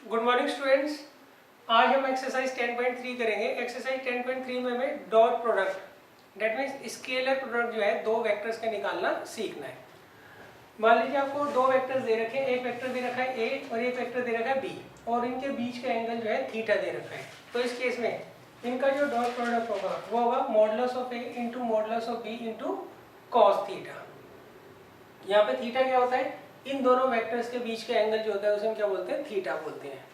Good morning students. आज हम exercise 10.3 करेंगे। एक्सरसाइज 10.3 में हमें dot product that means scalar product जो है दो वेक्टर्स का निकालना सीखना है। मान लीजिए आपको दो वेक्टर्स दे रखे हैं, एक वेक्टर दे रखा है ए और एक वेक्टर दे रखा है बी, और इनके बीच का एंगल जो है थीटा दे रखा है। तो इस केस में इनका जो डॉट प्रोडक्ट होगा वो होगा modulus of a into modulus of B into cos theta. यहाँ पे थीटा क्या होता है, इन दोनों वेक्टर्स के बीच का एंगल जो होता है उसे हम क्या बोलते हैं, थीटा बोलते हैं।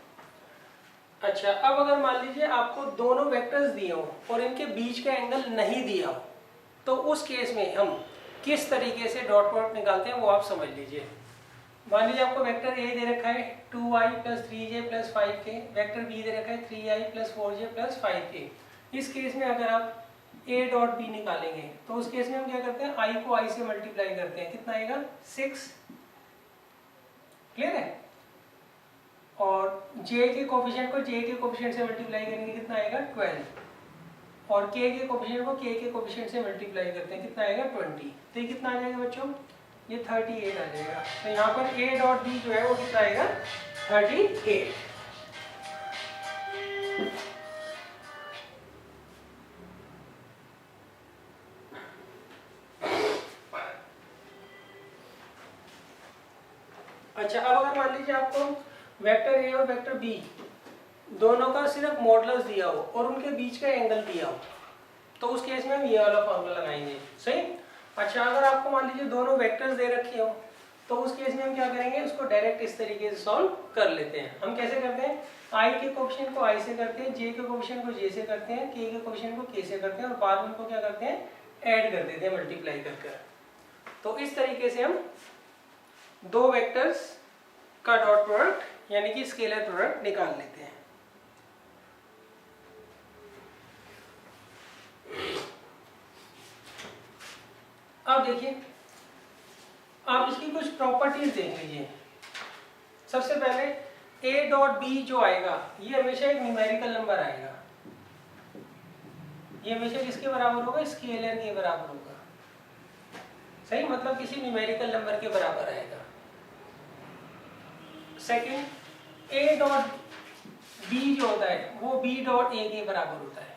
अच्छा, अब अगर मान लीजिए आपको दोनों वेक्टर्स दिए हो और इनके बीच का एंगल नहीं दिया हो, तो उस केस में हम किस तरीके से डॉट प्रोडक्ट निकालते हैं वो आप समझ लीजिए। मान लीजिए आपको वेक्टर ए दे रखा है 2i + 3j + 5k, vector B दे रखा है 3i + 4j + 5k। इस केस में अगर आप a डॉट बी निकालेंगे तो उस केस में हम क्या करते हैं, i को i से मल्टीप्लाई करते हैं। कितना आएगा, 6। क्लियर है। और j के कोफिशिएंट को j के कोफिशिएंट से मल्टीप्लाई करेंगे, कितना आएगा 12। और k के कोफिशिएंट को k के कोफिशिएंट से मल्टीप्लाई करते हैं, कितना आएगा 20। तो ये कितना आ जाएगा बच्चों, ये 38 आ जाएगा। तो यहाँ पर a डॉट b जो है वो कितना आएगा 38। अच्छा, अब अगर मान लीजिए आपको वेक्टर ए और वेक्टर बी दोनों का सिर्फ मॉडुलस दिया हो और उनके बीच का एंगल दिया हो, तो उस केस में हम ये वाला फॉर्मूला लगाएंगे। सही। अच्छा, अगर आपको मान लीजिए दोनों वेक्टर्स दे रखे हो तो उस केस में हम क्या करेंगे, उसको डायरेक्ट इस तरीके से सॉल्व कर लेते हैं। हम कैसे करते हैं, i के कोफिशिएंट को i से करते हैं, j के कोफिशिएंट को j से करते हैं, k के कोफिशिएंट को k से करते हैं, और बाद में उनको क्या करते हैं, ऐड कर देते हैं मल्टीप्लाई कर। तो इस तरीके से हम दो वेक्टर्स का डॉट प्रोडक्ट यानी कि स्केलर प्रोडक्ट निकाल लेते हैं। अब देखिए, आप इसकी कुछ प्रॉपर्टीज देख लीजिए। सबसे पहले a डॉट बी जो आएगा ये हमेशा एक न्यूमेरिकल नंबर आएगा। ये हमेशा किसके बराबर होगा, स्केलर के बराबर होगा। सही, मतलब किसी न्यूमेरिकल नंबर के बराबर आएगा। सेकंड, a डॉट b जो होता है वो b डॉट a के बराबर होता है।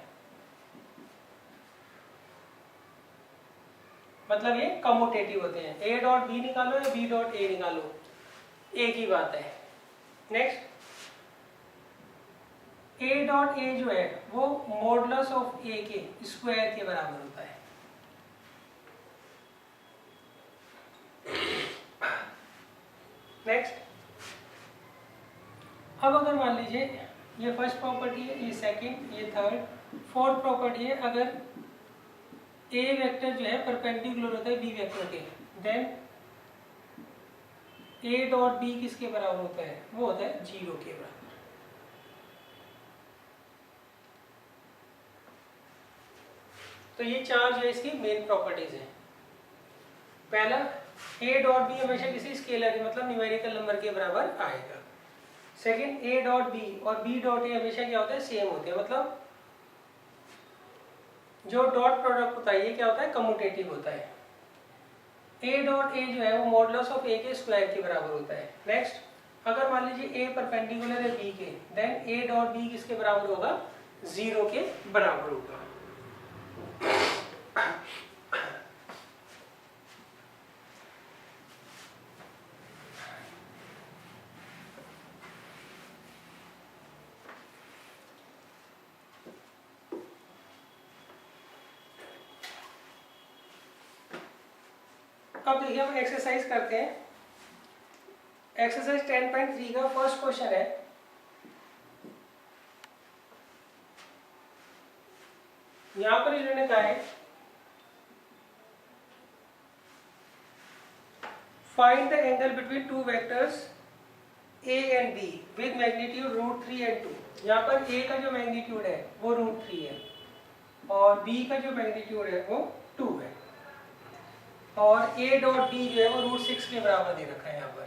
मतलब ये कम्यूटेटिव होते हैं। a डॉट b निकालो या b डॉट a निकालो, एक ही बात है। नेक्स्ट, a डॉट a जो है वो मॉडुलस ऑफ a के स्क्वायर के बराबर होता है। नेक्स्ट, अब अगर मान लीजिए ये फर्स्ट प्रॉपर्टी है, ये सेकंड, ये थर्ड, फोर्थ प्रॉपर्टी है, अगर a वेक्टर जो है परपेंडिकुलर होता है b वेक्टर के, देन a डॉट b किसके बराबर होता है, वो होता है 0 के बराबर। तो ये चार जो है इसकी मेन प्रॉपर्टीज है। पहला, a डॉट b हमेशा किसी स्केलर मतलब न्यूमेरिकल नंबर के बराबर आएगा। सेकंड, a डॉट b और b डॉट a हमेशा क्या होता है, सेम होते हैं। मतलब जो डॉट प्रोडक्ट होता है ये क्या होता है, कम्यूटेटिव होता है। a डॉट a जो है वो मॉडुलस ऑफ a के स्क्वायर के बराबर होता है। नेक्स्ट, अगर मान लीजिए a परपेंडिकुलर है b के, देन a डॉट b किसके बराबर होगा, 0 के बराबर होगा। अब देखिए हम एक्सरसाइज करते हैं। एक्सरसाइज 10.3 का फर्स्ट क्वेश्चन है, यहां पर इन्होंने कहा है find the angle between two vectors a and b with magnitude √3 and 2। यहाँ पर a का जो मैग्नीट्यूड है वो √3 है और b का जो मैग्नीट्यूड है वो 2 है, और a डॉट b जो है वो √6 के बराबर दे रखा है यहाँ पर।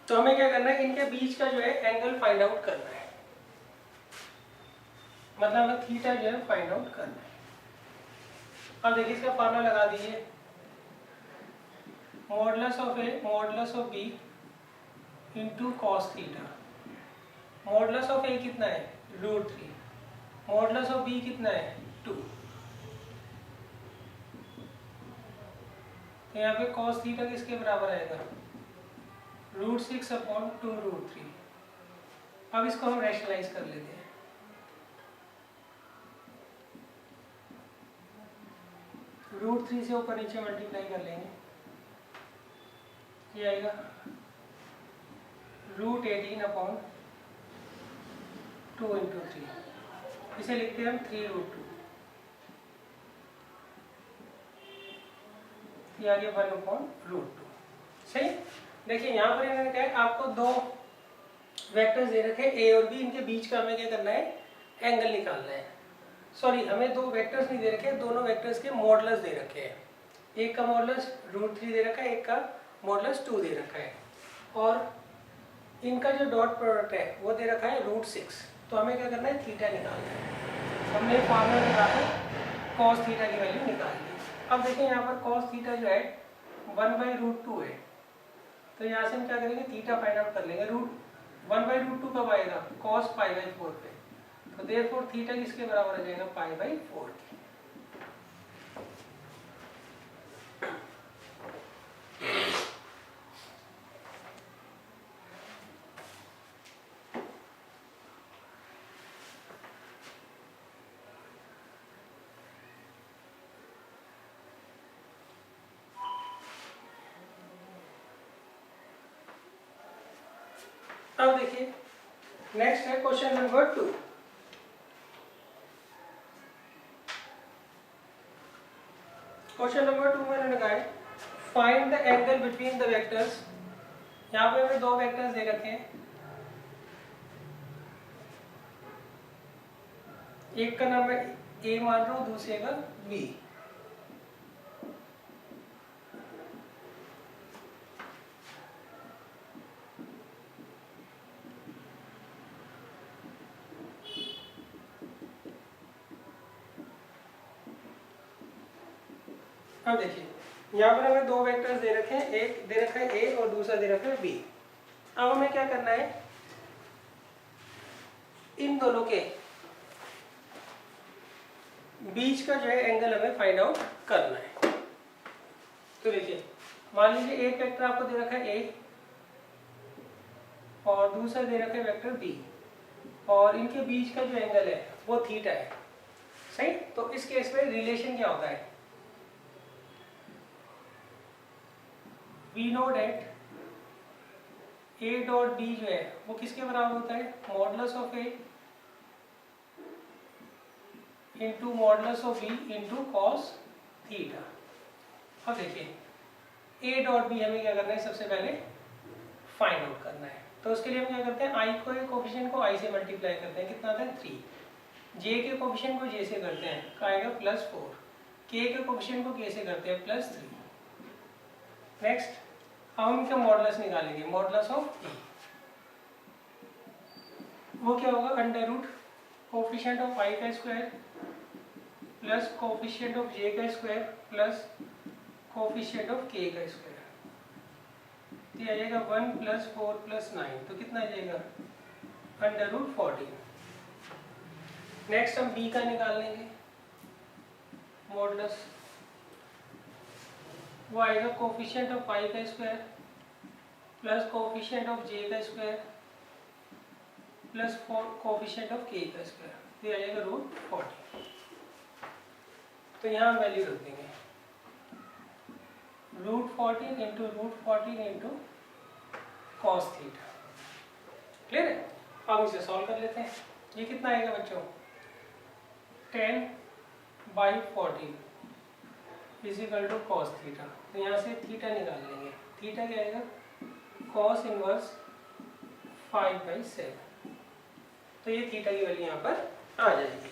तो हमें क्या करना है, इनके बीच का जो है एंगल फाइंड आउट करना है। मतलब हमें थीटा जो है फाइंड आउट करना है। अब देखिए इसका फॉर्मूला लगा दीजिए, modulus of A modulus of B into cos theta. Modulus of A कितना है √3, मॉडुलस ऑफ बी कितना है 2। तो यहाँ पे कॉस थीटा किसके बराबर आएगा √6/2√3। अब इसको हम रैशनलाइज कर लेते हैं। √3 से ऊपर नीचे मल्टीप्लाई कर लेंगे, ये आएगा √18/2 × 3। इसे लिखते हैं हम 3√2। ये आ गया 1/√2। सही। देखिए यहाँ पर इन्होंने कहा है आपको दो वेक्टर्स दे रखे हैं ए और बी, इनके बीच का हमें क्या करना है एंगल निकालना है। सॉरी, हमें दो वेक्टर्स नहीं दे रखे, दोनों वेक्टर्स के मॉडुलस दे रखे हैं। एक का मॉडुलस √3 दे रखा है, एक का मॉडुलस 2 दे रखा है, और इनका जो डॉट प्रोडक्ट है वो दे रखा है √6। तो हमें क्या करना है थीटा निकालना है। हमने फॉर्मूला लगा के कॉस थीटा की वैल्यू निकाल ली। अब देखिए यहाँ पर कॉस थीटा जो है 1/√2 है, तो यहाँ से हम क्या करेंगे थीटा फाइंड आउट कर लेंगे। 1/√2 कब आएगा cos π/4 पे, तो देयरफॉर थीटा किसके बराबर आ जाएगा π/4 के। अब देखिए नेक्स्ट है क्वेश्चन नंबर 2। क्वेश्चन नंबर 2 में मैंने कहा है find the angle between the vectors. यहाँ पे हमें दो वेक्टर्स दे रखे हैं, एक का नाम मैं ए मान रहा हूँ, दूसरे का बी। अब देखिए यहाँ पर हमें दो वेक्टर्स दे रखे हैं, एक दे रखा है ए और दूसरा दे रखा है बी। अब हमें क्या करना है इन दोनों के बीच का जो है एंगल हमें फाइंड आउट करना है। तो देखिए मान लीजिए एक वेक्टर आपको दे रखा है ए और दूसरा दे रखा है वेक्टर बी, और इनके बीच का जो एंगल है वो थीटा है। सही। तो इस केस में रिलेशन क्या होता है, we know that a dot b जो है वो किसके बराबर होता है modulus of a into modulus of B into cos theta. अब देखिए ए डॉट बी हमें क्या करना है सबसे पहले फाइंड आउट करना है। तो उसके लिए हम क्या करते हैं आई को कोफिशिएंट को आई से मल्टीप्लाई करते हैं, कितना आता है 3। जे के कोफिशिएंट को जे से करते हैं, का आएगा +4। के के कोफिशिएंट को के से करते हैं +3। नेक्स्ट अब हम इनका मॉडुलस निकालेंगे, मॉडुलस ऑफ ए वो क्या होगा √ कोफिशिएंट ऑफ आई का स्क्वायर प्लस कोफिशिएंट ऑफ जे का स्क्वायर प्लस कोफिशिएंट ऑफ के का स्क्वायर। तो आ जाएगा 1 + 4 + 9, तो कितना आ जाएगा √14। नेक्स्ट हम बी का निकाल लेंगे मॉडुलस, वो आएगा कोफिशिएंट ऑफ पाई का स्क्वायर प्लस कोफिशिएंट ऑफ जे का स्क्वायर प्लस कोफिशिएंट ऑफ के का स्क्वायर। ये आ जाएगा √14। तो यहाँ हम वैल्यू रख देंगे √14 into √14 into cos theta. Clear है। अब इसे सॉल्व कर लेते हैं। ये कितना आएगा बच्चों 10/14 इजिकल टू कॉस थीटा। तो यहाँ से थीटा निकाल लेंगे, थीटा क्या आएगा कॉस इनवर्स 5/7। तो ये थीटा की वैल्यू यहाँ पर आ जाएगी।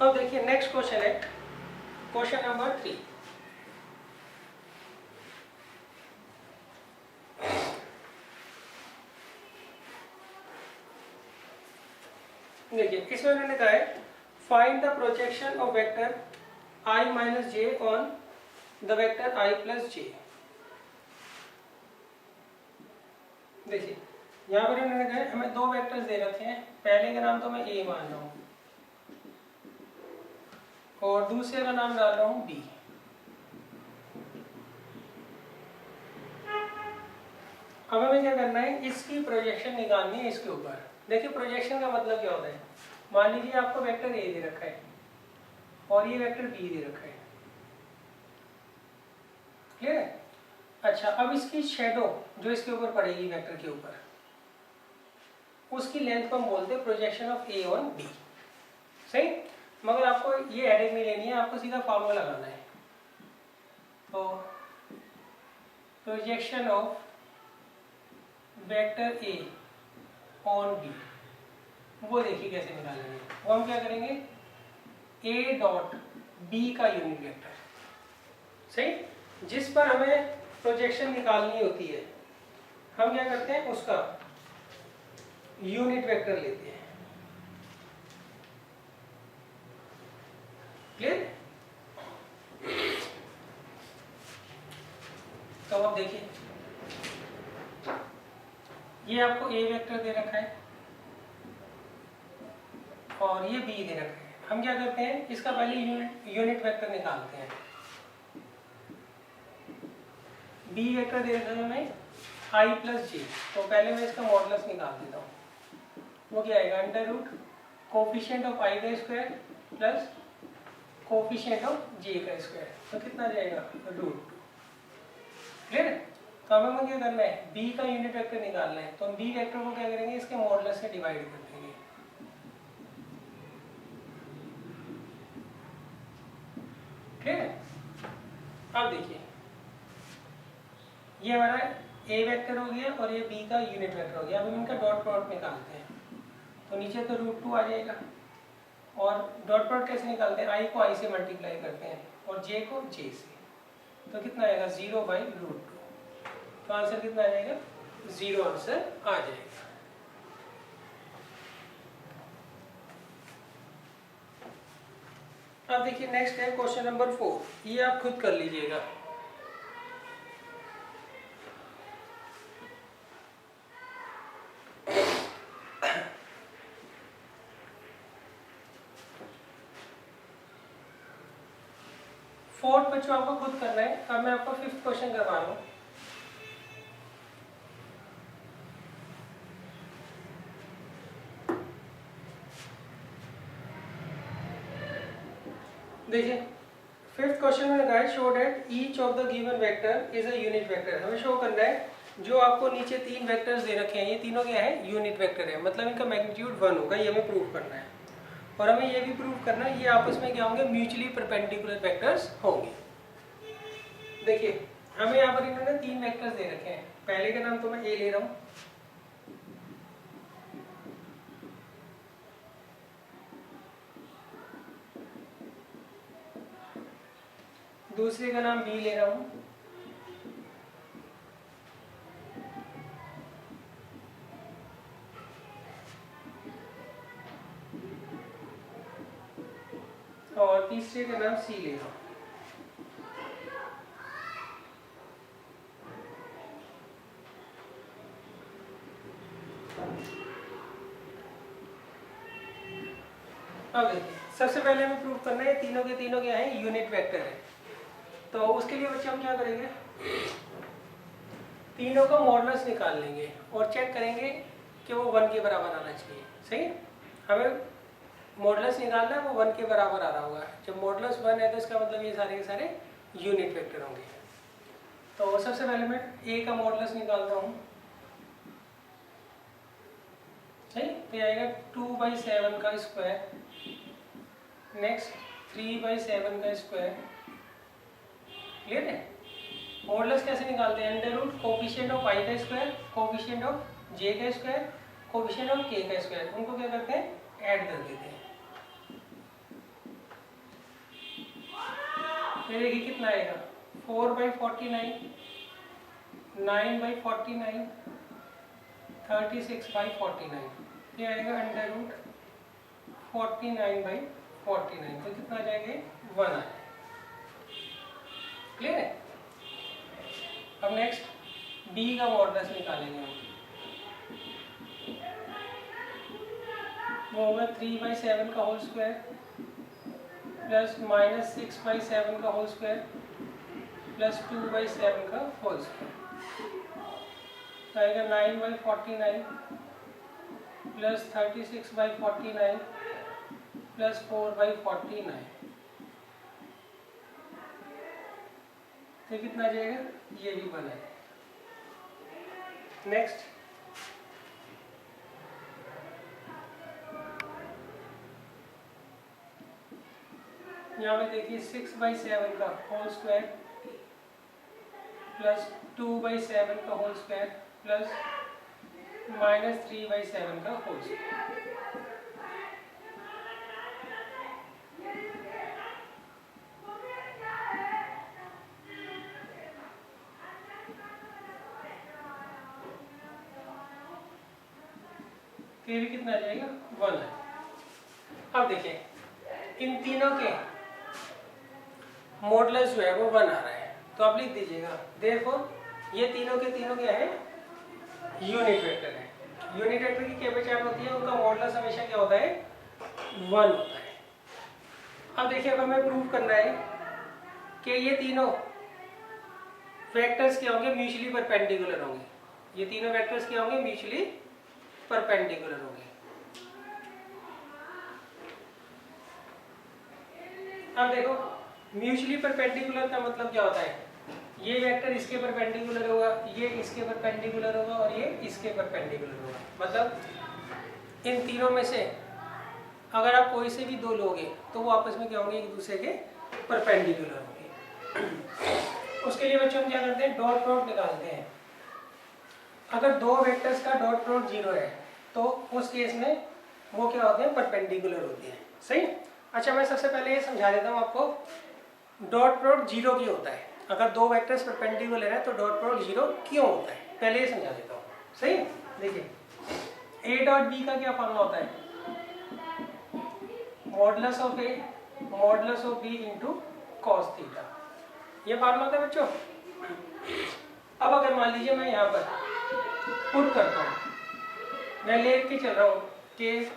अब देखिए नेक्स्ट क्वेश्चन है क्वेश्चन नंबर 3। देखिए इसमें मैंने कहा है find the projection of vector I minus J on the vector I plus J. देखिए यहाँ पर उन्होंने कहा हमें दो वेक्टर्स दे रखे हैं, पहले का नाम तो मैं A मान रहा हूँ और दूसरे का नाम डाल रहा हूँ B। अब हमें क्या करना है, इसकी प्रोजेक्शन निकालनी है इसके ऊपर। देखिए प्रोजेक्शन का मतलब क्या होता है, मान लीजिए आपको वेक्टर A दे रखा है और ये वेक्टर B दे रखा है, क्लियर है। अच्छा अब इसकी शेडो जो इसके ऊपर पड़ेगी वेक्टर के ऊपर, उसकी लेंथ को हम बोलते हैं projection of A on B, सही। मगर आपको ये हेडेक नहीं लेनी है, आपको सीधा फॉर्मूला लगाना है। तो projection of vector A on B, वो देखिए कैसे निकालेंगे। वो हम क्या करेंगे, A डॉट B का यूनिट वेक्टर, सही, जिस पर हमें प्रोजेक्शन निकालनी होती है हम क्या करते हैं, उसका यूनिट वेक्टर लेते हैं, क्लियर। तो अब देखिए ये आपको A वेक्टर दे रखा है और ये B दे रखा है। हम क्या करते हैं, इसका पहले यूनिट वेक्टर निकालते हैं। B वेक्टर दे रखा है हमें I प्लस जे, तो पहले मैं इसका मॉडुलस निकाल देता हूँ। वो क्या आएगा, under root coefficient of I का square plus coefficient of J का स्क्वायर, तो कितना जाएगा रूट, क्लियर है। तो अब हमें क्या करना है, B का यूनिट वेक्टर निकालना है। तो हम B वेक्टर को क्या करेंगे, इसके मॉडुलस से डिवाइड कर देंगे, क्लियर है। अब देखिए ये हमारा A वेक्टर हो गया और ये B का यूनिट वेक्टर हो गया। अब हम इनका डॉट प्रोडक्ट निकालते हैं, तो नीचे तो √2 आ जाएगा और डॉट प्रोडक्ट कैसे निकालते हैं, I को I से मल्टीप्लाई करते हैं और J को J से, तो कितना आएगा 0/√2। तो आंसर कितना आ जाएगा, 0 आंसर आ जाएगा। अब देखिए नेक्स्ट है क्वेश्चन नंबर 4, ये आप खुद कर लीजिएगा। फोर्थ बच्चों आपको खुद करना है। अब मैं आपको 5th क्वेश्चन करवा रहा हूँ। देखिए 5th क्वेश्चन में कहा है show that each of the given vector is a unit vector. हमें शो करना है जो आपको नीचे 3 वेक्टर्स दे रखे हैं, ये तीनों क्या है, यूनिट वेक्टर है, मतलब इनका मैग्नीट्यूड 1 होगा, ये हमें प्रूव करना है। और हमें ये भी प्रूव करना है ये आपस में क्या होंगे, म्यूचुअली परपेंडिकुलर वेक्टर्स होंगे। देखिए हमें यहाँ पर इन्होंने 3 वेक्टर्स दे रखे हैं, पहले का नाम तो मैं A ले रहा हूँ, दूसरे का नाम B ले रहा हूँ, और तीसरे का नाम C ले रहा हूँ। अब देखिए सबसे पहले हमें प्रूव करना है तीनों के तीनों क्या है, यूनिट वेक्टर है। तो उसके लिए बच्चे हम क्या करेंगे, तीनों का मॉडुलस निकाल लेंगे और चेक करेंगे कि वो 1 के बराबर आना चाहिए, सही। हमें मॉडुलस निकालना है, वो 1 के बराबर आ रहा होगा। जब मॉडुलस 1 है तो इसका मतलब ये सारे के सारे यूनिट वेक्टर होंगे। तो सबसे पहले मैं A का मॉडुलस निकालता हूँ, सही। तो आएगा 2/7 का स्क्वायर, नेक्स्ट 3/7 का स्क्वायर, क्लियर है। मॉडुलस कैसे निकालते हैं, under root coefficient of I का स्क्वायर, कोफिशिएंट ऑफ J का स्क्वायर, कोफिशिएंट ऑफ K का स्क्वायर, उनको क्या करते हैं, ऐड कर देते हैं, ये देखिए कितना आएगा 4/49, 9/49, 36/49, ये आएगा √49/49, तो कितना आ जाएगा 1 आएगा। क्लियर है। अब नेक्स्ट b का मॉडुलस निकालेंगे हम, वो होगा 3/7 का होल स्क्वायर प्लस -6/7 का होल स्क्वायर प्लस 2/7 का होल स्क्वायर, आएगा 9/49 प्लस 36/49 प्लस 4/49, तो कितना आ जाएगा, ये भी बना है। नेक्स्ट यहाँ पे देखिए 6/7 का होल स्क्वायर प्लस 2/7 का होल स्क्वायर प्लस -3/7 का होल स्क्वायर, ये भी कितना आ जाएगा 1 है। अब देखिए इन तीनों के मॉडुलस जो है वो 1 आ रहा है, तो आप लिख दीजिएगा देयरफॉर ये तीनों के तीनों क्या है, यूनिट वेक्टर है। यूनिट वेक्टर की क्या पहचान होती है, उनका मॉडुलस हमेशा क्या होता है 1 होता है। अब देखिए अब हमें प्रूव करना है कि ये तीनों वेक्टर्स क्या होंगे, म्यूचुअली परपेंडिकुलर होंगे। ये तीनों वेक्टर्स क्या होंगे, म्यूचुअली परपेंडिकुलर होंगे। अब देखो म्यूचुअली परपेंडिकुलर का मतलब क्या होता है, ये वेक्टर इसके परपेंडिकुलर होगा, ये इसके परपेंडिकुलर होगा और ये इसके परपेंडिकुलर होगा। मतलब इन तीनों में से अगर आप कोई से भी दो लोगे तो वो आपस में क्या होंगे, एक दूसरे के परपेंडिकुलर होंगे। उसके लिए बच्चों हम क्या करते हैं, डॉट प्रोडक्ट निकालते हैं। अगर दो वेक्टर्स का डॉट प्रोडक्ट 0 है तो उस केस में वो क्या होते हैं, परपेंडिकुलर होते हैं। सही। अच्छा मैं सबसे पहले ये समझा देता हूँ आपको, डॉट प्रोडक्ट 0 क्यों होता है। अगर दो वेक्टर्स परपेंडिकुलर है तो डॉट प्रोडक्ट 0 क्यों होता है, पहले ये समझा देता हूँ। सही। देखिए a डॉट b का क्या फॉर्मूला होता है, modulus of a modulus of b into cos theta, ये फॉर्मूला होता है बच्चों। अब अगर मान लीजिए मैं यहाँ पर पुट करता हूँ, मैं लेट के चल रहा हूँ कि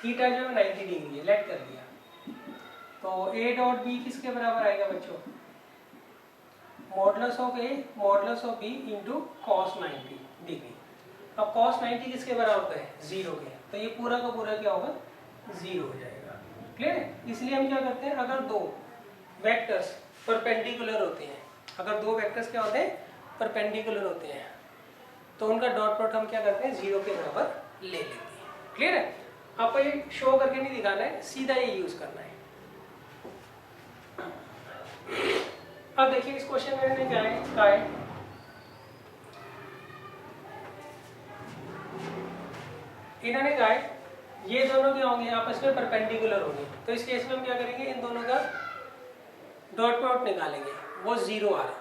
थीटा जो है 90 डिग्री है, लेट कर दिया, तो a डॉट b किसके बराबर आएगा बच्चों, modulus of a modulus of b into cos 90 degree. अब कॉस 90 किसके बराबर होता है, 0 के, तो ये पूरा का पूरा क्या होगा, 0 हो जाएगा। क्लियर है। इसलिए हम क्या करते हैं, अगर दो वेक्टर्स परपेंडिकुलर होते हैं, अगर दो वेक्टर्स क्या होते हैं, परपेंडिकुलर होते हैं, तो उनका डॉट प्रोडक्ट हम क्या करते हैं, 0 के बराबर ले लेते हैं। क्लियर है। आपको ये शो करके नहीं दिखाना है, सीधा ये यूज करना है। अब देखिए इस क्वेश्चन में मैंने क्या कहा है, इन्होंने कहा है ये दोनों क्या होंगे, आपस में परपेंडिकुलर होंगे, तो इस केस में हम क्या करेंगे, इन दोनों का डॉट प्रोडक्ट निकालेंगे, वो 0 आ रहा है।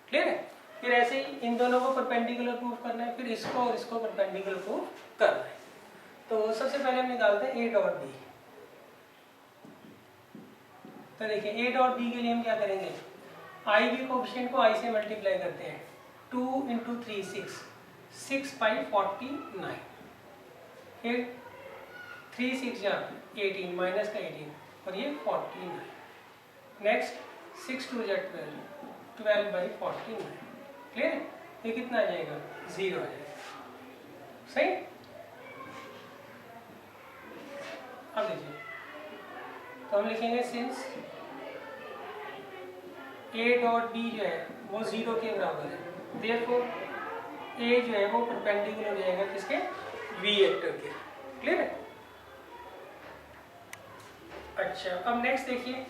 क्लियर है। फिर ऐसे ही इन दोनों को परपेंडिकुलर प्रूव करना है, फिर इसको और इसको परपेंडिकुलर प्रूव करना है। तो सबसे पहले हम निकालते हैं a डॉट b। तो देखिए a डॉट b के लिए हम क्या करेंगे, i b कोएफिशिएंट को i से मल्टीप्लाई करते हैं, 2 इंटू 3 6/49, फिर 3 6 जा 18 माइनस का 18 और ये 49। नेक्स्ट 6 2 जा 12/49। क्लियर है। ये कितना आ जाएगा, 0 आ जाएगा। सही। अब देखिए तो हम लिखेंगे सिंस a डॉट b जो है वो 0 के बराबर है, देयरफॉर a जो है वो परपेंडिकुलर हो जाएगा किसके, v वेक्टर के। क्लियर है। अच्छा अब नेक्स्ट देखिए,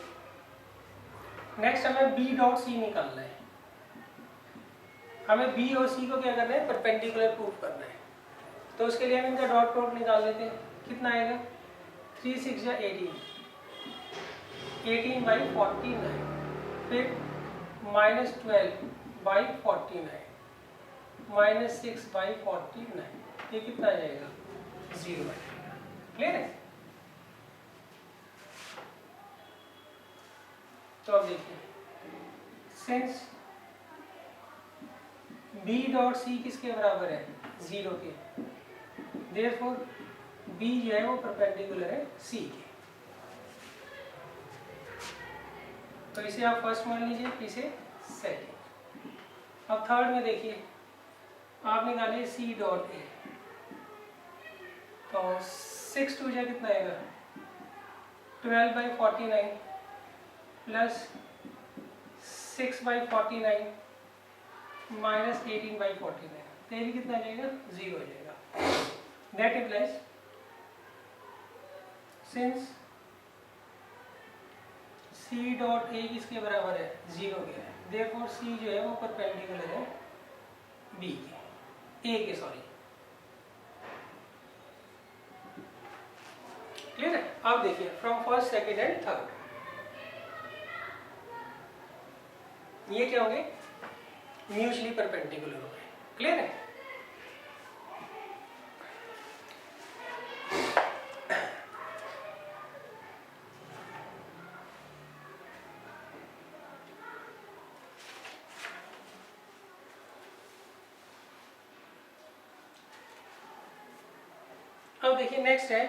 नेक्स्ट हमें b डॉट c निकालना है। हमें b और c को क्या करना है, परपेंडिकुलर प्रूफ करना है। तो उसके लिए हम इनका डॉट प्रोडक्ट निकाल लेते हैं। कितना आएगा, 3 6 जा 18 18/49 फिर -12/49 -6/49, ये कितना आ जाएगा? 0 आ जाएगा। क्लियर है? तो अब देखिए, सिंस B डॉट C किसके बराबर है? 0 के, देयरफॉर B जो है वो परपेंडिकुलर है C के। तो इसे आप फर्स्ट मान लीजिए, इसे सेकेंड। अब थर्ड में देखिए, आप निकालिए C डॉट A, तो 6 2 कितना आएगा? 12/49 प्लस 6/49 माइनस 18/49, तो ये भी कितना आ जाएगा? 0 आ जाएगा। That implies since C dot A किसके बराबर है? 0 के, देयरफॉर C जो है वो परपेंडिकुलर है B के, A के, सॉरी। क्लियर है? अब देखिए, from first, second and third, ये क्या होंगे? म्यूचुअली परपेंडिकुलर हो गए। क्लियर है? अब देखिए, नेक्स्ट है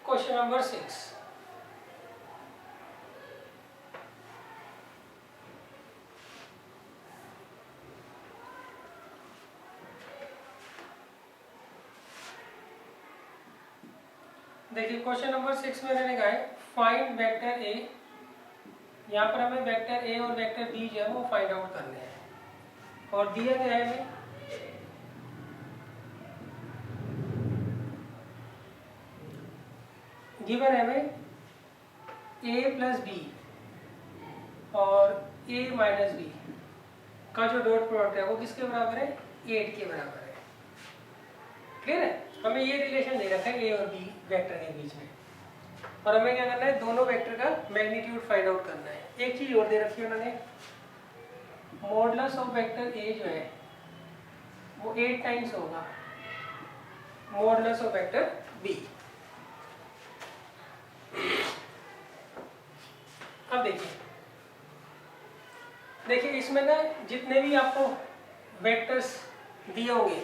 क्वेश्चन नंबर 6। देखिए, क्वेश्चन नंबर 6 में मैंने कहा है फाइंड वेक्टर ए। यहाँ पर हमें वेक्टर ए और वेक्टर बी जो है वो फाइंड आउट करने हैं, और दिया गया है हमें गिवन है हमें ए प्लस बी और ए माइनस बी का जो डॉट प्रोडक्ट है वो किसके बराबर है? 8 के बराबर है। क्लियर है? हमें ये रिलेशन दे रखा है ए और बी वेक्टर के बीच में, और हमें क्या करना है? दोनों वेक्टर का मैग्नीट्यूड फाइंड आउट करना है। एक चीज और दे रखी है उन्होंने, मॉडुलस ऑफ वेक्टर ए जो है वो 8 टाइम्स होगा मॉडुलस ऑफ वेक्टर बी। अब देखिए इसमें ना जितने भी आपको वेक्टर्स दिए होंगे,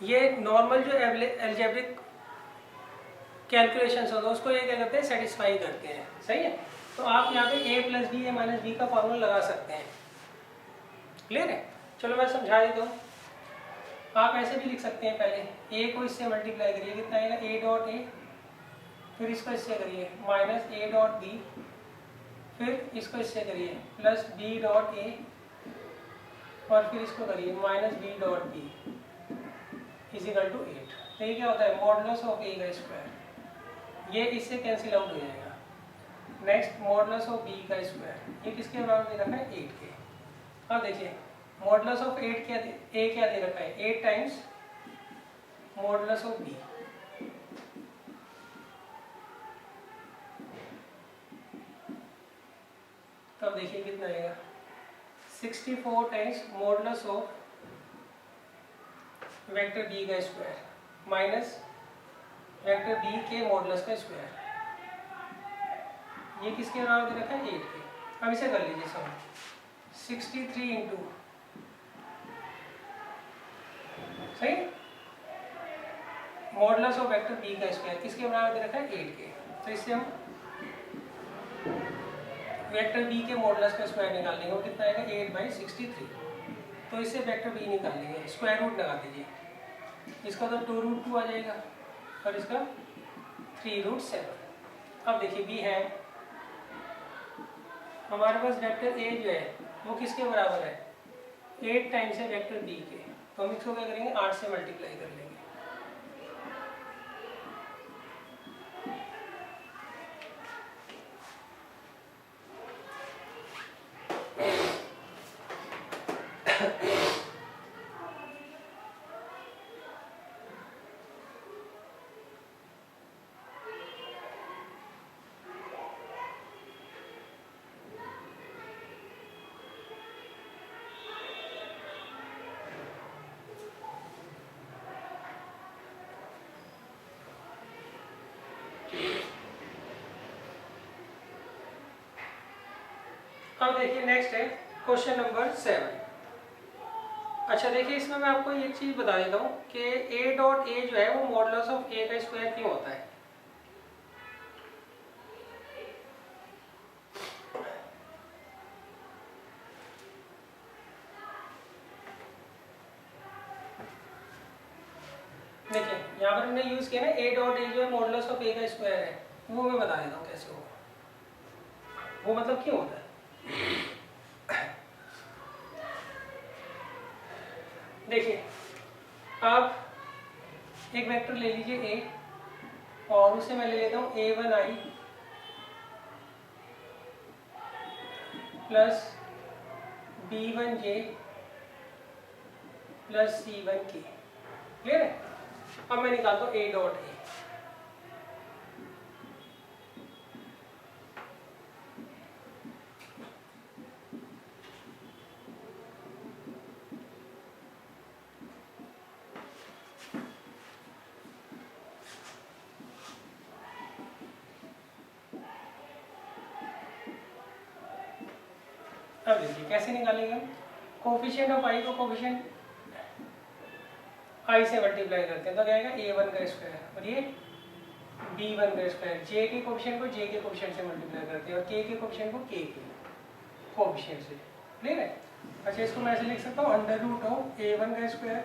ये नॉर्मल जो एल्जेब्रिक कैलकुलेशंस होगा उसको ये क्या करते हैं? सेटिस्फाई करते हैं। सही है? तो आप यहाँ पे a plus B, A minus B का फॉर्मूला लगा सकते हैं। क्लियर है? चलो मैं समझा देता हूँ। आप ऐसे भी लिख सकते हैं, पहले a को इससे मल्टीप्लाई करिए, कितना आएगा? a डॉट ए, फिर इसको इससे करिए माइनस a डॉट बी, फिर इसको इससे करिए प्लस b डॉट ए, और फिर इसको करिए minus b dot b is equal to 8। तो ये क्या होता है? मॉडुलस ऑफ a का स्क्वायर, ये इससे कैंसिल आउट हो जाएगा। नेक्स्ट मॉडुलस ऑफ b का स्क्वायर, ये किसके बराबर दे रखा है? 8 के। अब देखिए मॉडुलस ऑफ 8 क्या दे रखा है? 8 टाइम्स मॉडुलस ऑफ b। तब देखिए कितना आएगा? 64 times modulus of vector b का स्क्वायर माइनस वेक्टर b के मॉडुलस का स्क्वायर, ये किसके बराबर दे रखा है? 8 के। अब इसे कर लीजिए सब, 63 इंटू, सही, मॉडुलस ऑफ वेक्टर b का स्क्वायर किसके बराबर दे रखा है? 8 के। तो इससे हम वेक्टर b के मॉडुलस का स्क्वायर निकाल लेंगे, वो कितना आएगा? 8/63। तो इससे वेक्टर b निकाल लेंगे, स्क्वायर रूट लगा दीजिए, इसका तो 2√2 आ जाएगा और इसका 3√7। अब देखिए b है हमारे पास, वेक्टर a जो है वो किसके बराबर है? 8 टाइम्स है वेक्टर b के, तो हम इसको क्या करेंगे? 8 से मल्टीप्लाई कर लेंगे। अब देखिए नेक्स्ट है क्वेश्चन नंबर 7। अच्छा देखिए, इसमें मैं आपको एक चीज बता देता हूँ कि ए डॉट ए जो है वो मॉडुलस ऑफ ए का स्क्वायर क्यों होता है। देखिए यहाँ पर हमने यूज किया ना ए डॉट ए जो है मॉडुलस ऑफ ए का स्क्वायर है, वो मैं बता देता हूँ कैसे होगा, वो मतलब क्यों होता है। देखिए आप एक वेक्टर ले लीजिए ए, और उसे मैं ले लेता हूँ a1i plus b1j plus c1k। Clear है। अब मैं निकालता हूँ a डॉट ए। अब देखिए कैसे निकालेंगे हम, कोफिशिएंट ऑफ आई को कोफिशिएंट आई से मल्टीप्लाई करते हैं तो क्या आएगा a1 का स्क्वायर, और ये b1 का स्क्वायर, j के कोफिशिएंट को j के कोफिशिएंट से मल्टीप्लाई करते हैं और k के कोफिशिएंट को k के कोफिशिएंट से। क्लियर है। अच्छा इसको मैं ऐसे लिख सकता हूँ अंडर रूट ऑफ a1 का स्क्वायर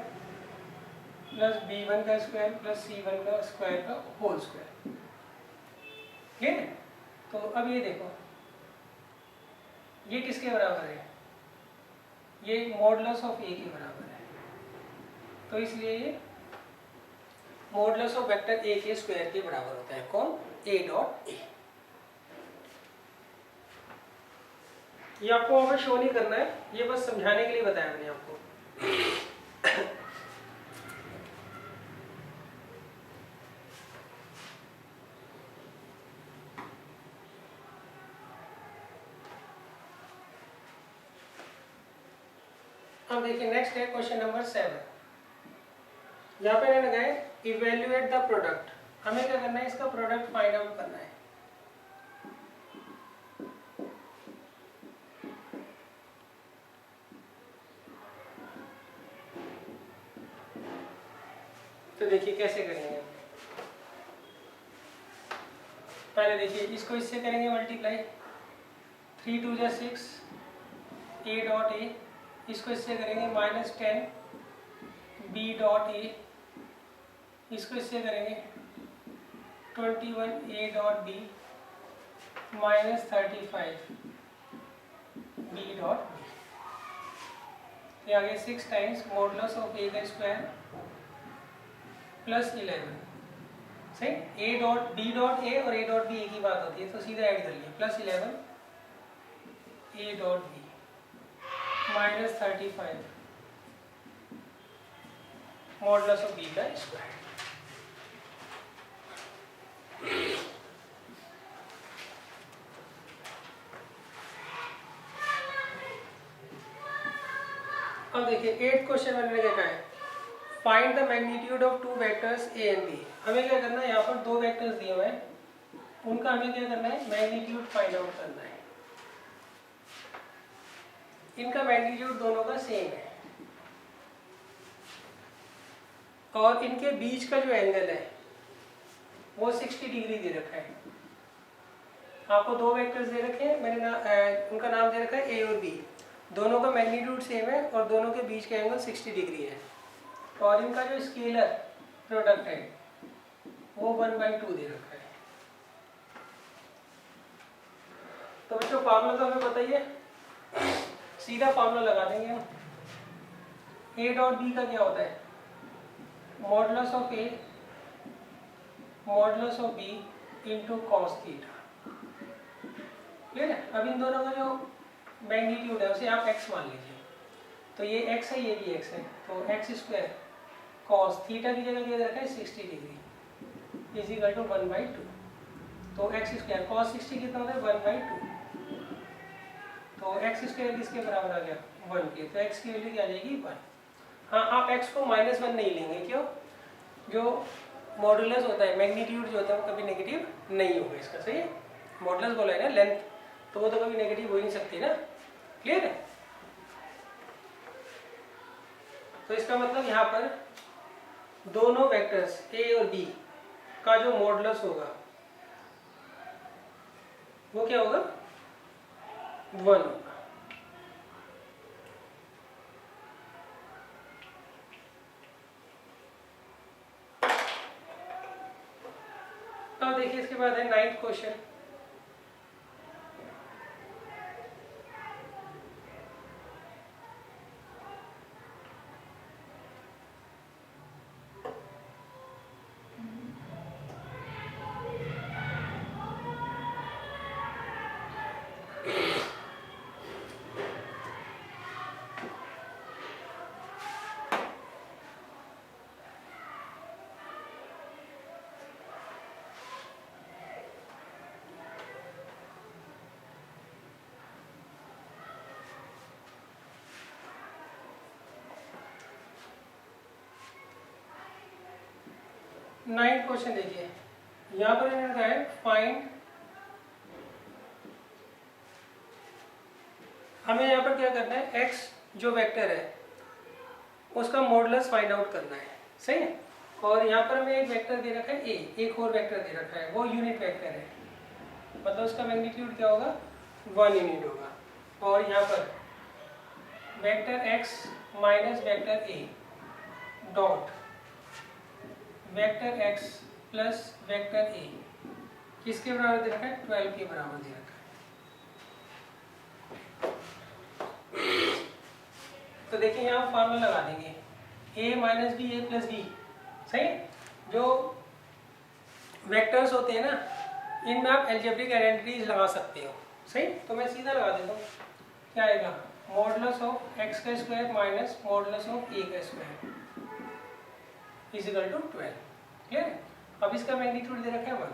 प्लस b1 का स्क्वायर प्लस c1 का स्क्वायर का होल स्क्वायर। क्लियर है। तो अब ये देखो ये किसके बराबर है, ये मॉडुलस ऑफ ए के बराबर है, तो इसलिए ये मॉडुलस ऑफ वेक्टर ए के स्क्वायर के बराबर होता है। कौन, ए डॉट ए। ये आपको वहां पर शो नहीं करना है, ये बस समझाने के लिए बताया मैंने आपको। अब देखिए नेक्स्ट है क्वेश्चन नंबर 7। यहाँ पे मैंने लगाया इवेल्युएट द प्रोडक्ट। हमें क्या करना है, इसका प्रोडक्ट फाइंड आउट करना है। तो देखिए कैसे करेंगे, पहले देखिए इसको इससे करेंगे मल्टीप्लाई, 3 2 6 ए डॉट ए, इसको इससे करेंगे -10 बी डॉट ए, इसको इससे करेंगे 21 a dot b -35 b dot b. ये आगे 6 टाइम्स मॉडुलस ऑफ ए का स्क्वायर प्लस 11। सही, a dot b dot a और ए डॉट बी एक ही बात होती है, तो सीधा ऐड कर लिया, plus 11 a dot b -35 modulus of b का स्क्वायर। अब देखिए 8th क्वेश्चन मैंने क्या कहा है, find the magnitude of two vectors a and b. हमें क्या करना है, यहाँ पर दो वेक्टर्स दिए हुए हैं, उनका हमें क्या करना है, मैग्नीट्यूड फाइंड आउट करना है। इनका मैग्नीट्यूड दोनों का सेम है और इनके बीच का जो एंगल है वो 60 डिग्री दे रखा है। आपको दो वेक्टर्स दे रखे हैं, मैंने उनका नाम दे रखा है ए और बी, दोनों का मैग्नीट्यूड सेम है और दोनों के बीच का एंगल 60 डिग्री है, और इनका जो स्केलर प्रोडक्ट है वो 1/2 दे रखा है। तो बच्चों फार्मूला तो हमें पता ही है, सीधा फार्मूला लगा देंगे हम। ए डॉट बी का क्या होता है, modulus of A modulus of B into cos theta. Clear है। अब इन दोनों का जो मैग्नीट्यूड है उसे आप x मान लीजिए, तो ये x है ये भी x है, तो x² कॉस थीटा की जगह क्या रखा है 60 डिग्री इज इक्वल टू 1/2। तो x² कॉस 60 कितना होता है 1/2, तो x² किसके बराबर आ गया 1 के, तो x की वैल्यू क्या आ जाएगी 1। हाँ आप x को -1 नहीं लेंगे, क्यों, जो मॉडुलस होता है मैग्नीट्यूड जो होता है वो कभी नेगेटिव नहीं होगा इसका। सही है, मॉडुलस बोला है ना लेंथ, तो वो तो कभी नेगेटिव हो ही नहीं सकती ना, क्लियर है? तो इसका मतलब यहाँ पर दोनों वेक्टर्स ए और बी का जो मॉडुलस होगा वो क्या होगा? 1 होगा। अब देखिए इसके बाद है 9th क्वेश्चन। नाइन्थ क्वेश्चन देखिए, यहाँ पर इन्होंने कहा है फाइंड, हमें यहाँ पर क्या करना है, x जो वेक्टर है उसका मॉडुलस फाइंड आउट करना है, सही है। और यहाँ पर हमें एक वेक्टर दे रखा है a, एक और वेक्टर दे रखा है, वो यूनिट वेक्टर है, मतलब उसका मैग्नीट्यूड क्या होगा? 1 यूनिट होगा। और यहाँ पर vector x minus vector a dot vector x plus vector a किसके बराबर दे रखा है? 12 के बराबर दे रखा है। तो देखिए यहाँ फार्मूला लगा देंगे a minus b a plus b, सही है। जो वेक्टर्स होते हैं ना, इनमें आप एल्जेब्रिक आइडेंटिटीज लगा सकते हो, सही। तो मैं सीधा लगा देता हूँ, क्या आएगा? मॉडुलस ऑफ x का square minus modulus of a का square is equal to 12। Clear है? अब इसका मैग्नीट्यूड दे रखा है 1।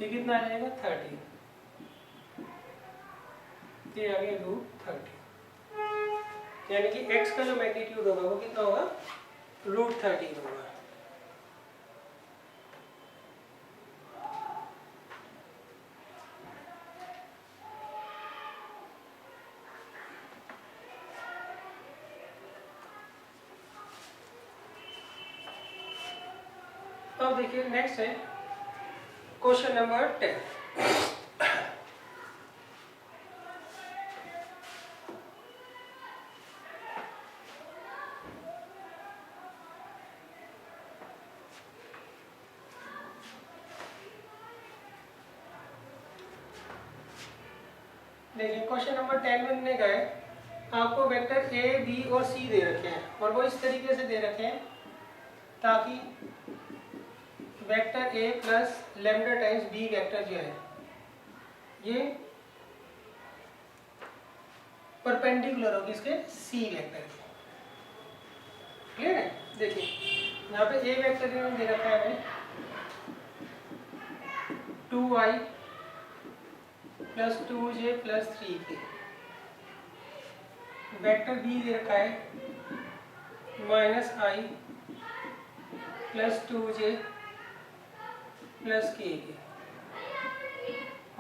ये कितना आ जाएगा? 30। ये आ गया √30, यानी कि x का जो मैग्नीट्यूड होगा वो कितना होगा? √13 होगा। अब देखिए नेक्स्ट है क्वेश्चन नंबर 10। देखिए क्वेश्चन नंबर 10 में ने कहा है आपको वेक्टर ए बी और सी दे रखे हैं, और वो इस तरीके से दे रखे हैं ताकि vector a plus lambda times b vector जो है ये परपेंडिकुलर हो किसके? सी वेक्टर के। क्लियर है? देखिए यहाँ पे ए वेक्टर इन्होंने दे रखा है हमें 2i plus 2j plus 3k। Vector B दे रखा है minus i plus 2j plus k के,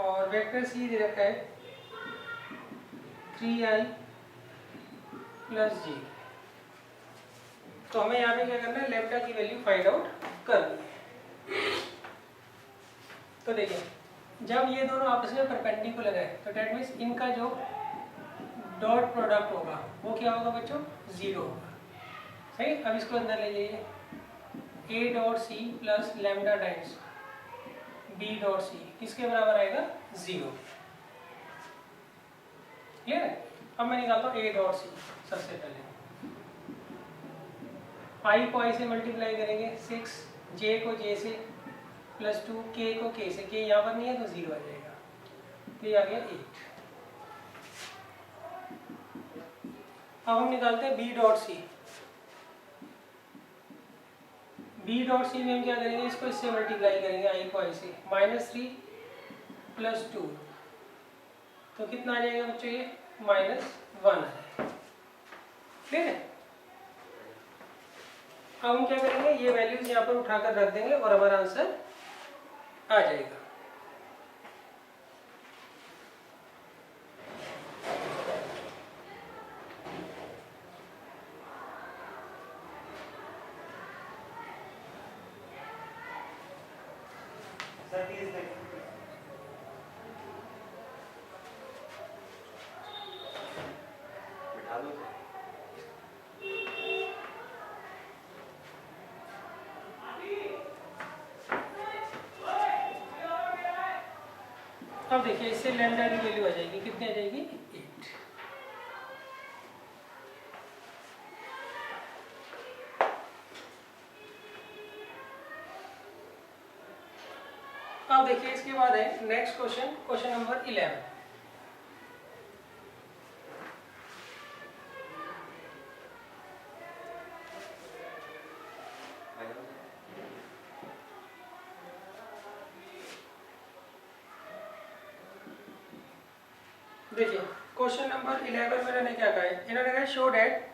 और वेक्टर सी दे रखा है 3i प्लस j। तो हमें यहाँ पे क्या करना है? लैम्डा की वैल्यू फाइंड आउट करनी है। तो देखिए जब ये दोनों आपस में परपेंडिकुलर है तो डेट मीन्स इनका जो डॉट प्रोडक्ट होगा वो क्या होगा बच्चों? 0 होगा, सही। अब इसको अंदर ले जाइए, a dot c plus lambda times b dot c किसके बराबर आएगा? 0। क्लियर है? अब मैं निकालता हूँ a डॉट सी। सबसे पहले i को i से मल्टीप्लाई करेंगे 6, j को j से प्लस 2, k को k से, k यहाँ पर नहीं है तो 0 आ जाएगा, तो ये आ गया 8। अब हम निकालते हैं b dot c. b dot c में हम क्या करेंगे? इसको इससे मल्टीप्लाई करेंगे, i को i से, -3 प्लस 2, तो कितना आ जाएगा बच्चों? ये -1 आ जाएगा। क्लियर है? अब हम क्या करेंगे? ये वैल्यूज यहाँ पर उठाकर रख देंगे और हमारा आंसर आ जाएगा। अब देखिए इससे लैम्डा की वैल्यू आ जाएगी, कितनी आ जाएगी 8। अब देखिए इसके बाद है नेक्स्ट क्वेश्चन, क्वेश्चन नंबर 11। देखिए क्वेश्चन नंबर 11 में इन्होंने क्या कहा है, इन्होंने कहा show that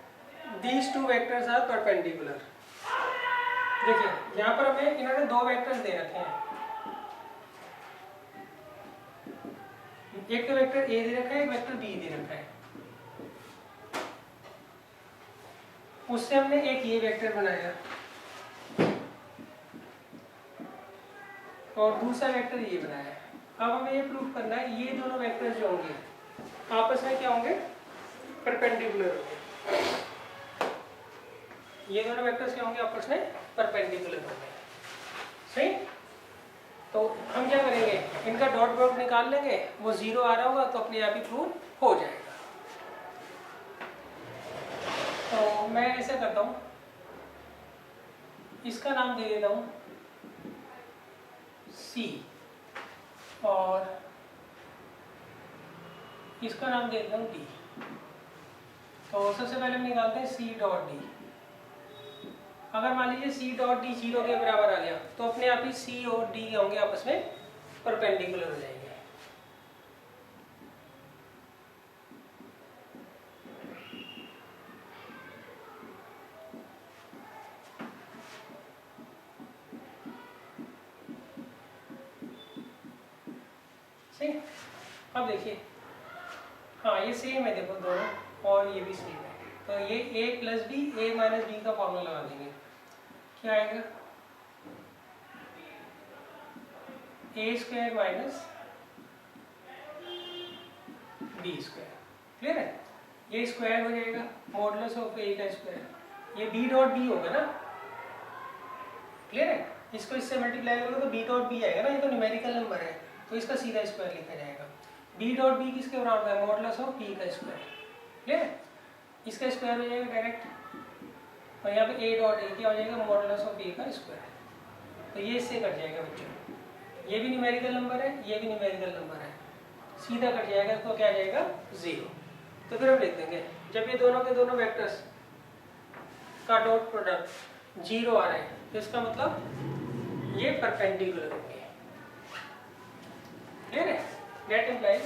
these two vectors are perpendicular. देखिए यहाँ पर हमें इन्होंने दो वेक्टर्स दे रखे हैं, एक तो वेक्टर ए दे रखा है, एक वेक्टर बी दे रखा है। उससे हमने एक ये वेक्टर बनाया और दूसरा वेक्टर ये बनाया। अब हमें ये प्रूफ करना है ये दोनों वेक्टर्स जो होंगे आपस में क्या होंगे, परपेंडिकुलर होंगे। ये दोनों वेक्टर्स क्या होंगे, आपस में परपेंडिकुलर होंगे। सही। तो हम क्या करेंगे, इनका डॉट प्रोडक्ट निकाल लेंगे, वो 0 आ रहा होगा तो अपने आप ही प्रूव हो जाएगा। तो मैं ऐसे करता हूँ, इसका नाम दे देता हूँ C और इसका नाम दे देता हूँ D। तो सबसे पहले हम निकालते हैं C डॉट D। अगर मान लीजिए C डॉट D 0 के बराबर आ गया तो अपने आप ही C और D होंगे आपस में परपेंडिकुलर हो जाएंगे। सही। अब देखिए हाँ ये सेम है, देखो दोनों, और ये भी सेम है। तो ये a plus B, A minus B का फॉर्मूला लगा देंगे। क्या आएगा, A square minus B square. Clear है। ये स्क्वायर हो जाएगा मॉडुलस ऑफ ए का स्क्वायर। ये बी डॉट बी होगा ना, क्लियर है। इसको इससे मल्टीप्लाई करोगे तो बी डॉट बी आएगा ना, ये तो न्यूमेरिकल नंबर है तो इसका सीधा स्क्वायर लिखा जाएगा। बी डॉट बी किसके बराबर है, मॉडुलस ऑफ बी का स्क्वायर। क्लियर है। इसका स्क्वायर हो जाएगा डायरेक्ट, और यहाँ पे ए डॉट ए क्या हो जाएगा, मॉडुलस ऑफ ए का स्क्वायर। तो ये इससे कट जाएगा बच्चों, ये भी न्यूमेरिकल नंबर है, ये भी न्यूमेरिकल नंबर है, सीधा कट जाएगा तो क्या आ जाएगा 0। तो फिर हम लिख देंगे जब ये दोनों के दोनों वेक्टर्स का डॉट प्रोडक्ट 0 आ रहा है तो इसका मतलब ये परपेंडिकुलर होंगे। क्लियर है। दैट इंप्लाइज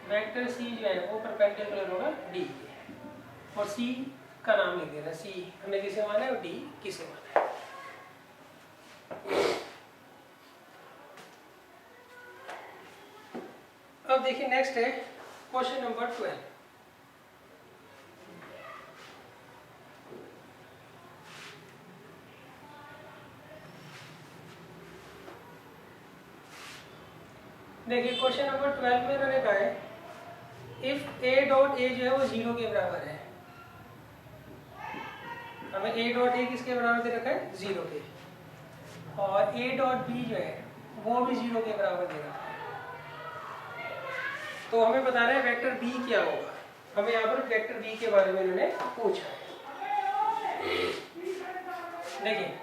वेक्टर C जो है वो परपेंडिकुलर होगा D के, और C का नाम लिख देना, C हमें किसे माना है और D किसे माना है। अब देखिए नेक्स्ट है क्वेश्चन नंबर 12। देखिए क्वेश्चन नंबर 12 में इन्होंने कहा है इफ a डॉट a जो है वो 0 के बराबर है। हमें a डॉट a किसके बराबर दे रखा है, 0 के, और a डॉट b जो है वो भी 0 के बराबर दे रखा है। तो हमें बताना है वेक्टर b क्या होगा। हमें यहाँ पर वेक्टर b के बारे में इन्होंने पूछा है। देखिए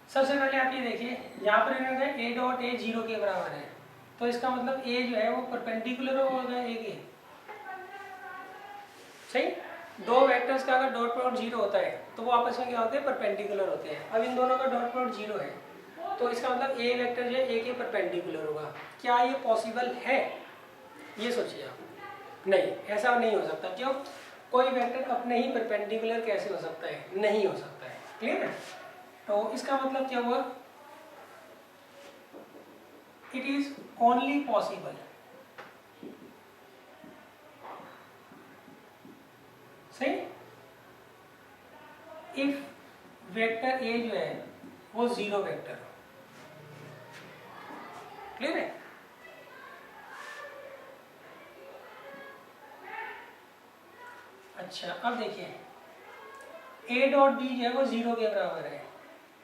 सबसे पहले आप ये देखिए, यहाँ पर इन्होंने कहा a डॉट a 0 के बराबर है, तो इसका मतलब a जो है वो परपेंडिकुलर होगा a के। सही। दो वेक्टर्स का अगर डॉट प्रोडक्ट 0 होता है तो वो आपस में क्या होते हैं, परपेंडिकुलर होते हैं। अब इन दोनों का डॉट प्रोडक्ट 0 है तो इसका मतलब a वेक्टर जो है a के परपेंडिकुलर होगा। क्या ये पॉसिबल है, ये सोचिए आप। नहीं, ऐसा नहीं हो सकता। क्यों, कोई वेक्टर अपने ही परपेंडिकुलर कैसे हो सकता है, नहीं हो सकता है। क्लियर है। तो इसका मतलब क्या हुआ, इट इज ओनली पॉसिबल, सही, इफ वेक्टर ए जो है वो जीरो वेक्टर हो। क्लियर है? अच्छा, अब देखिए ए डॉट बी जो है वो जीरो के बराबर है,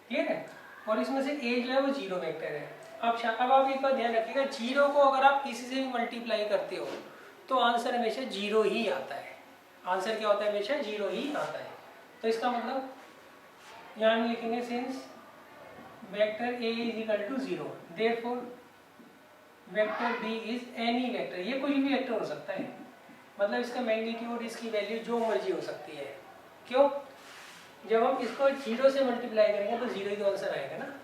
क्लियर है, और इसमें से ए जो है वो जीरो वेक्टर है। अब आप एक बात ध्यान रखिएगा, जीरो को अगर आप किसी से भी मल्टीप्लाई करते हो तो आंसर हमेशा जीरो ही आता है। आंसर क्या होता है? हमेशा जीरो ही आता है। तो इसका मतलब यहाँ में लिखेंगे since vector a is equal to zero, therefore vector b is any vector. ये कोई भी वेक्टर हो सकता है, मतलब इसका मैग्नीट्यूड, इसकी वैल्यू जो मर्जी हो सकती है। क्यों? जब हम इसको जीरो से मल्टीप्लाई करेंगे तो जीरो ही तो आंसर आएगा ना।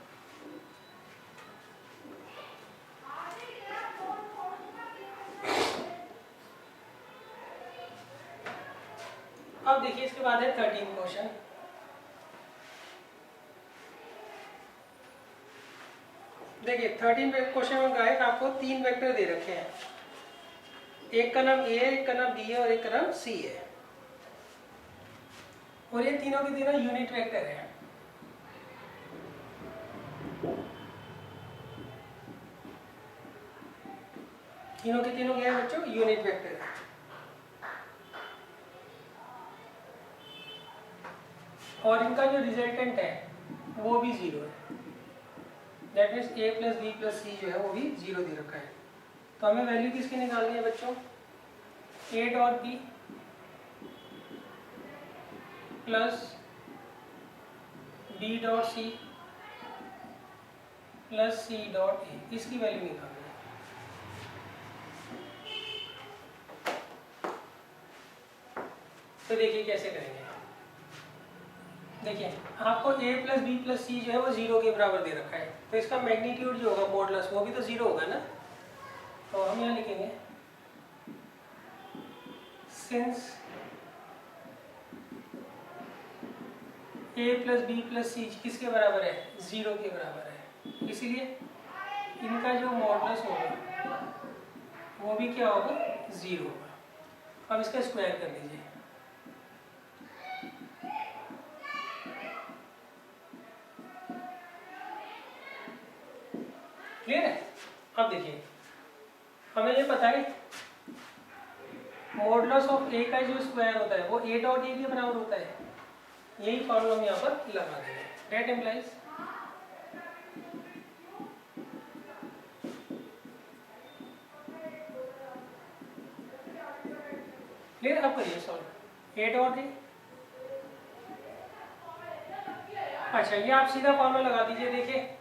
अब देखिए इसके बाद है 13 क्वेश्चन। देखिए 13 क्वेश्चन में क्या है, आपको तीन वेक्टर दे रखे हैं, एक का नाम ए है, एक का नाम बी है और एक का नाम सी है, और ये तीनों के तीनों यूनिट वेक्टर है। तीनों के तीनों क्या है बच्चों? यूनिट वेक्टर है। और इनका जो रिजल्टेंट है वो भी जीरो है, that means A plus B plus C जो है वो भी जीरो दे रखा है। तो हमें वैल्यू किसकी निकालनी है बच्चों? A dot b plus b dot c plus c dot a, इसकी वैल्यू निकालनी है। तो देखिए कैसे करेंगे। देखिए आपको a plus B plus C जो है वो जीरो के बराबर दे रखा है, तो इसका मैग्नीट्यूड जो होगा मॉडुलस वो भी तो जीरो होगा ना। तो हम यहाँ लिखेंगे since a plus B plus C किसके बराबर है? जीरो के बराबर है, इसीलिए इनका जो मॉडुलस होगा वो भी क्या होगा? जीरो होगा। अब इसका स्क्वायर कर लीजिए। क्लियर है? अब देखिए हमें ये पता है मॉडुलस ऑफ ए का जो स्क्वायर होता है वो ए डॉट ए के बराबर होता है। यही फॉर्मूला हम यहाँ पर लगा देंगे। That implies clear? अब करिए सॉल्व। ए डॉट ए, अच्छा ये आप सीधा फॉर्मूला लगा दीजिए। देखिए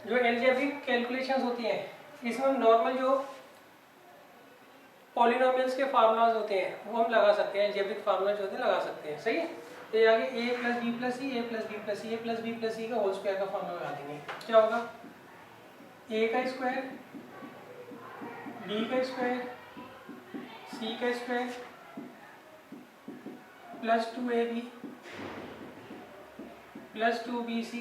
जो एलजेब्रिक कैलकुलेशंस होती हैं इसमें नॉर्मल जो पॉलिनोमियल्स के फार्मूलाज होते हैं वो हम लगा सकते हैं, एलजेब्रिक फार्मूला जो होते हैं लगा सकते हैं, सही है। तो ये आगे ए प्लस बी प्लस सी, ए प्लस बी प्लस सी, ए प्लस बी प्लस सी का होल स्क्वायर का फॉर्मूला लगा देंगे। क्या होगा? ए का स्क्वायर, बी का स्क्वायर, सी का square plus 2ab plus 2bc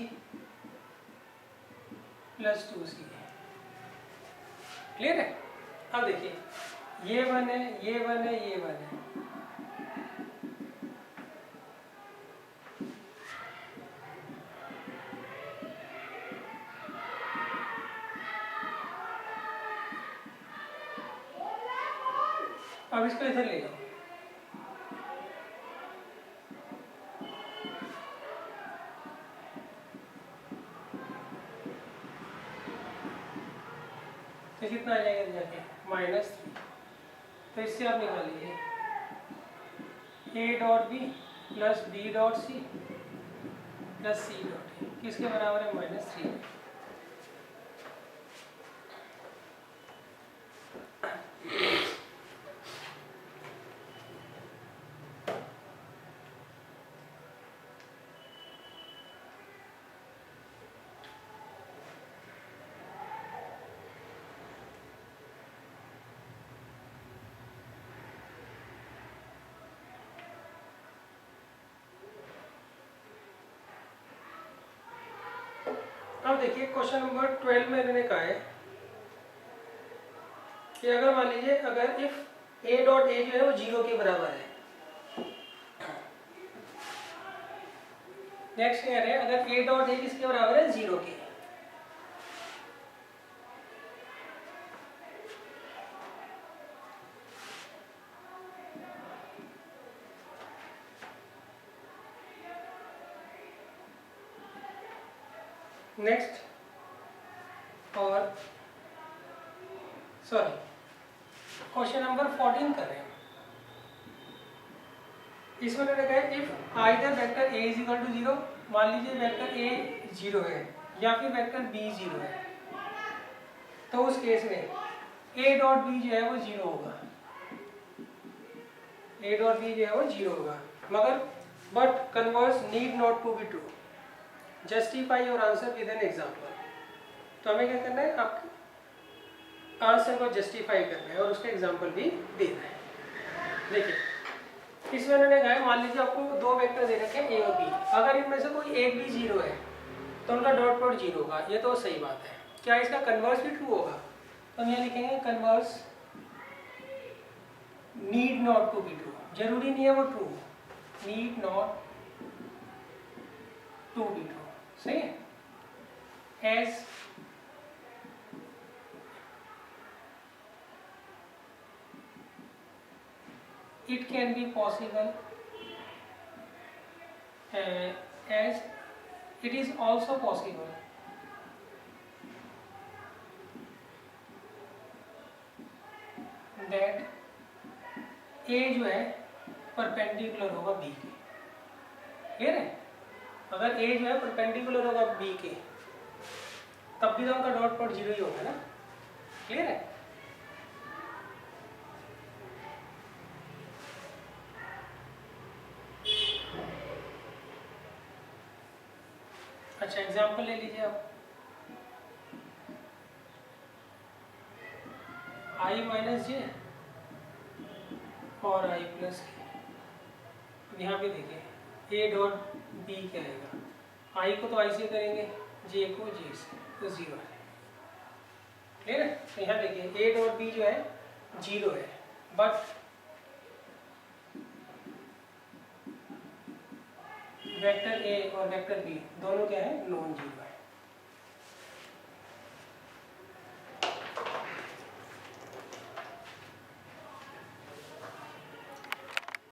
plus 2c। Clear है? अब देखिए ये वन है, ये वन है, ये वन है, अब इसको इधर ले जाओ। तो कितना आ जाएगा जाके? -3। तो इससे आप निकाल लीजिए a dot b plus b dot c plus c dot a किसके बराबर है? -3। अब देखिए क्वेश्चन नंबर 12 में इन्होंने कहा है कि अगर मान लीजिए अगर इफ ए डॉट ए जो है वो 0 के बराबर है, नेक्स्ट कह रहे हैं अगर ए डॉट ए किसके बराबर है 0 के, नेक्स्ट और सॉरी क्वेश्चन नंबर 14 कर रहे हैं। इसमें मैंने कहा if either vector a is equal to 0, मान लीजिए वेक्टर ए 0 है या फिर वेक्टर बी 0 है, तो उस केस में ए डॉट बी जो है वो 0 होगा, ए डॉट बी जो है वो 0 होगा, मगर but converse need not to be true, justify your answer with an example. तो हमें क्या करना है, आपके आंसर को जस्टिफाई करना है और उसका एग्जांपल भी देना है। देखिए इसमें उन्होंने कहा मान लीजिए आपको दो वेक्टर दे रखे हैं ए और बी, अगर इनमें से कोई एक भी 0 है तो उनका डॉट प्रोडक्ट 0 होगा, ये तो सही बात है। क्या इसका कन्वर्स भी ट्रू होगा? तो हम यहाँ लिखेंगे converse need not to be true, जरूरी नहीं है वो true, need not to be true, सही है। As it can be possible, as it is also possible that A जो है परपेंडिकुलर होगा B के, क्लियर है। अगर A जो है परपेंडिकुलर होगा B के तब भी तो उनका डॉट प्रोडक्ट 0 ही होगा ना, क्लियर है। अच्छा एग्जाम्पल ले लीजिए आप, आई माइनस जे और आई प्लस के। यहाँ पे देखिए ए डॉट बी क्या आएगा, आई को तो आई से करेंगे, जे को जे से, तो 0 है, क्लियर है। तो यहाँ देखिए ए डॉट बी जो है 0 है, बट वेक्टर ए और वेक्टर बी दोनों क्या है, नॉन 0 है।